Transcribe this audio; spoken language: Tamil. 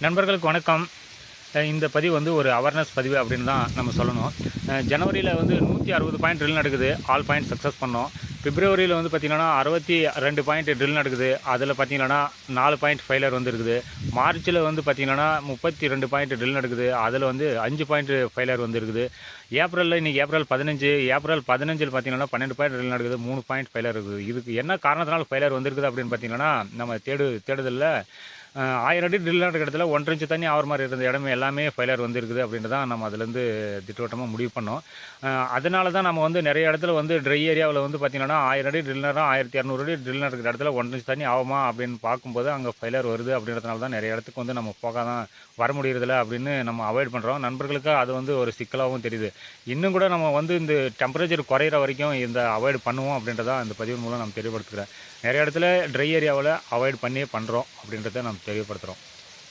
நண்பர்களுக்கு வணக்கம். இந்த பதிவு வந்து ஒரு அவேர்னஸ் பதிவு அப்படின்னு தான் நம்ம சொல்லணும். ஜனவரியில வந்து 160 பாயிண்ட் ட்ரில் நடக்குது. ஆல் பாயிண்ட் சக்ஸஸ் பண்ணோம். பிப்ரவரியில வந்து பார்த்தீங்கன்னா, 62 பாயிண்ட் ட்ரில் நடக்குது. அதில பார்த்தீங்கன்னா, 4 பாயிண்ட் ஃபெயிலியர் வந்திருக்குது. மார்ச்ல வந்து பார்த்தீங்கன்னா, 32 பாயிண்ட் ட்ரில் நடக்குது. அதில வந்து 5 பாயிண்ட் ஃபெயிலியர் வந்திருக்குது. இன்னைக்கு ஏப்ரல் 15 ஏப்ரல் 15ல் பார்த்தீங்கன்னா, 12 பாயிண்ட் ட்ரில் நடக்குது. 3 பாயிண்ட் ஃபெயிலியர் இருக்குது. இதுக்கு என்ன காரணத்தினால ஃபெயிலியர் வந்திருக்குது அப்படின்னு பார்த்தீங்கன்னா, நம்ம தேடுதல்ல 1000 அடி ட்ரில் நடக்கிற இடத்துல 1 இன்ச் தண்ணி ஆகிற மாதிரி இருந்த இடமே எல்லாமே ஃபெயிலியர் வந்திருக்குது அப்படின்ட்டு தான் நம்ம அதுலேருந்து திட்டவட்டமாக முடிவு பண்ணோம். அதனால தான் நம்ம வந்து நிறைய இடத்துல வந்து ட்ரை ஏரியாவில் வந்து பார்த்தீங்கன்னா 1000 அடி ட்ரில் நேரம் 1200 அடி ட்ரில் நடக்கிற இடத்துல 1 இன்ச் தண்ணி ஆகுமா அப்படின்னு பார்க்கும்போது அங்கே ஃபெயிலியர் வருது அப்படின்றதுனால தான் நிறைய இடத்துக்கு வந்து நம்ம போகாதான் வர முடியறதில்ல அப்படின்னு நம்ம அவாய்ட் பண்ணுறோம். நண்பர்களுக்கு அது வந்து ஒரு சிக்கலாகவும் தெரியுது. இன்னும் கூட நம்ம வந்து இந்த டெம்பரேச்சர் குறையிற வரைக்கும் இந்த அவாய்ட் பண்ணுவோம் அப்படின்றத இந்த பதிவு மூலம் நம்ம தெரியப்படுத்துகிறேன். நிறைய இடத்துல ட்ரை ஏரியாவில் அவாய்ட் பண்ணியே பண்ணுறோம் அப்படின்றத நம்ம தெரியப்படுத்துகிறோம்.